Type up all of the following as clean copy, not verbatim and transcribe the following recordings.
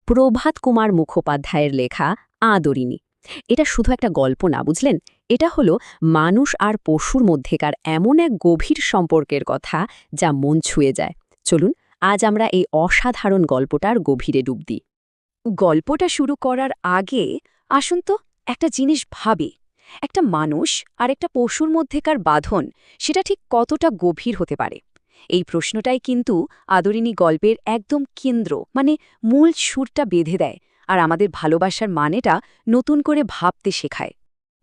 প্রভাত কুমার মুখোপাধ্যায়ের লেখা আদরিণী। এটা শুধু একটা গল্প না, বুঝলেন? এটা হলো মানুষ আর পশুর মধ্যেকার এমন এক গভীর সম্পর্কের কথা যা মন ছুঁয়ে যায়। চলুন আজ আমরা এই অসাধারণ গল্পটার গভীরে ডুব দিই। গল্পটা শুরু করার আগে আসুন তো একটা জিনিস ভাবি, একটা মানুষ আর একটা পশুর মধ্যেকার বাঁধন সেটা ঠিক কতটা গভীর হতে পারে। এই প্রশ্নটাই কিন্তু আদরিণী গল্পের একদম কেন্দ্র, মানে মূল সুরটা বেঁধে দেয় আর আমাদের ভালোবাসার মানেটা নতুন করে ভাবতে শেখায়।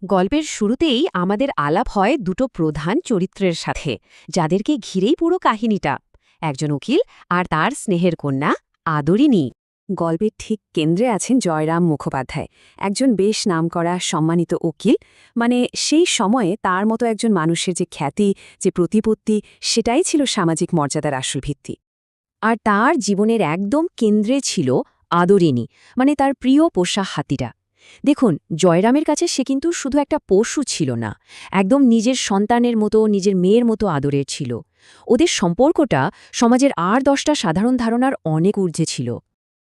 গল্পের শুরুতেই আমাদের আলাপ হয় দুটো প্রধান চরিত্রের সাথে, যাদেরকে ঘিরেই পুরো কাহিনীটা। একজন উকিল আর তার স্নেহের কন্যা আদরিণী। গল্পের ঠিক কেন্দ্রে আছেন জয়রাম মুখোপাধ্যায়, একজন বেশ নামকরা সম্মানিত উকিল। মানে সেই সময়ে তার মতো একজন মানুষের যে খ্যাতি, যে প্রতিপত্তি, সেটাই ছিল সামাজিক মর্যাদার আসল ভিত্তি। আর তার জীবনের একদম কেন্দ্রে ছিল আদরিণী, মানে তার প্রিয় পোষা হাতিটা। দেখুন, জয়রামের কাছে সে কিন্তু শুধু একটা পশু ছিল না, একদম নিজের সন্তানের মতো, নিজের মেয়ের মতো আদরের ছিল। ওদের সম্পর্কটা সমাজের আর 10টা সাধারণ ধারণার অনেক ঊর্ধ্বে ছিল।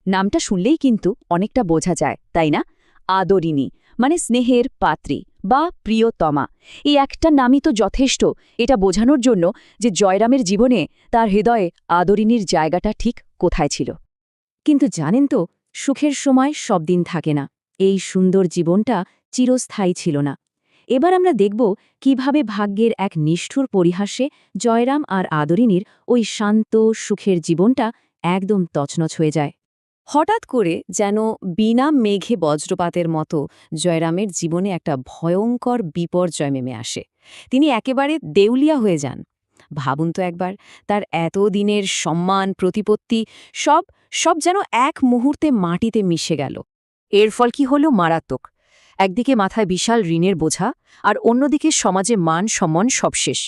নামটা শুনলেই কিন্তু অনেকটা বোঝা যায়, তাই না? আদরিণী মানে স্নেহের পাত্রী বা প্রিয়তমা। এই একটা নামই তো যথেষ্ট এটা বোঝানোর জন্য যে জয়রামের জীবনে, তার হৃদয়ে আদরিণীর জায়গাটা ঠিক কোথায় ছিল। কিন্তু জানেন তো, সুখের সময় সব দিন থাকে না। এই সুন্দর জীবনটা চিরস্থায়ী ছিল না। এবার আমরা দেখব কিভাবে ভাগ্যের এক নিষ্ঠুর পরিহাসে জয়রাম আর আদরিণীর ওই শান্ত সুখের জীবনটা একদম তছনছ হয়ে যায়। হঠাৎ করে যেন বিনা মেঘে বজ্রপাতের মতো জয়রামের জীবনে একটা ভয়ঙ্কর বিপর্যয় নেমে আসে। তিনি একেবারে দেউলিয়া হয়ে যান। ভাবুন তো একবার, তার এতদিনের সম্মান, প্রতিপত্তি, সব সব যেন এক মুহূর্তে মাটিতে মিশে গেল। এর ফল কি হল? মারাত্মক। একদিকে মাথায় বিশাল ঋণের বোঝা, আর অন্যদিকে সমাজে মান সম্মান সব শেষ।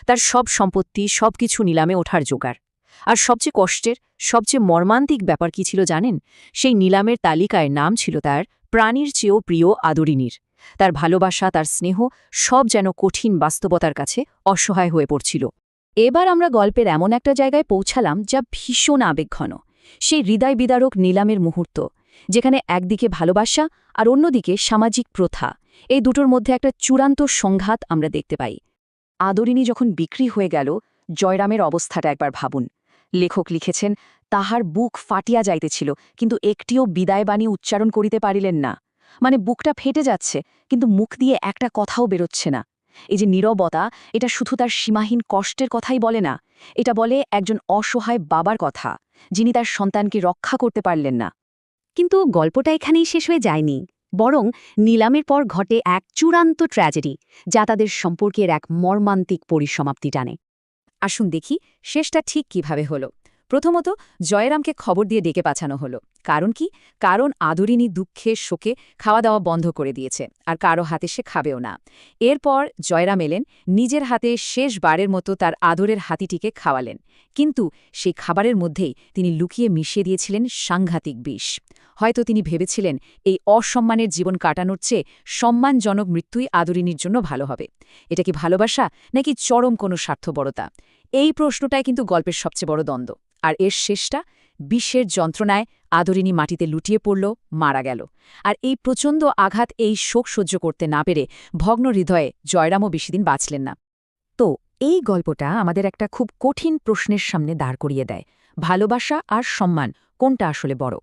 তার সব সম্পত্তি, সবকিছু নিলামে ওঠার জোগাড়। আর সবচেয়ে কষ্টের, সবচেয়ে মর্মান্তিক ব্যাপার কি ছিল জানেন? সেই নিলামের তালিকায় নাম ছিল তার প্রাণীর চেয়েও প্রিয় আদরিণীর। তার ভালোবাসা, তার স্নেহ, সব যেন কঠিন বাস্তবতার কাছে অসহায় হয়ে পড়ছিল। এবার আমরা গল্পের এমন একটা জায়গায় পৌঁছালাম যা ভীষণ আবেগঘন। সেই হৃদয় বিদারক নিলামের মুহূর্ত, যেখানে একদিকে ভালোবাসা আর অন্যদিকে সামাজিক প্রথা, এই দুটোর মধ্যে একটা চূড়ান্ত সংঘাত আমরা দেখতে পাই। আদরিণী যখন বিক্রি হয়ে গেল, জয়রামের অবস্থাটা একবার ভাবুন। লেখক লিখেছেন, তাহার বুক ফাটিয়া যাইতেছিল, কিন্তু একটিও বিদায়বাণী উচ্চারণ করিতে পারিলেন না। মানে বুকটা ফেটে যাচ্ছে, কিন্তু মুখ দিয়ে একটা কথাও বেরোচ্ছে না। এই যে নীরবতা, এটা শুধু তার সীমাহীন কষ্টের কথাই বলে না, এটা বলে একজন অসহায় বাবার কথা, যিনি তার সন্তানকে রক্ষা করতে পারলেন না। কিন্তু গল্পটা এখানেই শেষ হয়ে যায়নি, বরং নিলামের পর ঘটে এক চূড়ান্ত ট্র্যাজেডি, যা তাদের সম্পর্কের এক মর্মান্তিক পরিসমাপ্তি টানে। আসুন দেখি শেষটা ঠিক কিভাবে হলো। প্রথমত, জয়রামকে খবর দিয়ে ডেকে পাঠানো হলো। কারণ কি? কারণ আদরিণী দুঃখে শোকে খাওয়া দাওয়া বন্ধ করে দিয়েছে, আর কারো হাতে সে খাবেও না। এরপর জয়রাম এলেন, নিজের হাতে শেষবারের মতো তার আদরের হাতিটিকে খাওয়ালেন। কিন্তু সেই খাবারের মধ্যেই তিনি লুকিয়ে মিশিয়ে দিয়েছিলেন সাংঘাতিক বিষ। হয়তো তিনি ভেবেছিলেন এই অসম্মানের জীবন কাটানোর চেয়ে সম্মানজনক মৃত্যুই আদরিণীর জন্য ভালো হবে। এটা কি ভালোবাসা, নাকি চরম কোনো স্বার্থপরতা? এই প্রশ্নটাই কিন্তু গল্পের সবচেয়ে বড় দ্বন্দ্ব। আর এর শেষটা, বিষের যন্ত্রণায় আদরিণী মাটিতে লুটিয়ে পড়ল, মারা গেল। আর এই প্রচণ্ড আঘাত, এই শোক সহ্য করতে না পেরে ভগ্ন হৃদয়ে জয়রামও বেশিদিন বাঁচলেন না। তো এই গল্পটা আমাদের একটা খুব কঠিন প্রশ্নের সামনে দাঁড় করিয়ে দেয়। ভালোবাসা আর সম্মান কোনটা আসলে বড়?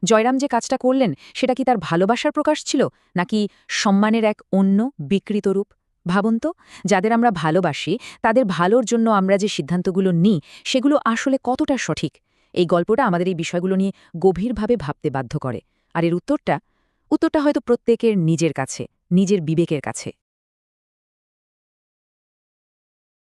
জয়রাম যে কাজটা করলেন, সেটা কি তার ভালোবাসার প্রকাশ ছিল, নাকি সম্মানের এক অন্য বিকৃত রূপ? ভাবুন তো, যাদের আমরা ভালোবাসি, তাদের ভালোর জন্য আমরা যে সিদ্ধান্তগুলো নিই, সেগুলো আসলে কতটা সঠিক? এই গল্পটা আমাদের এই বিষয়গুলো নিয়ে গভীরভাবে ভাবতে বাধ্য করে। আর এর উত্তরটা হয়তো প্রত্যেকের নিজের কাছে, নিজের বিবেকের কাছে।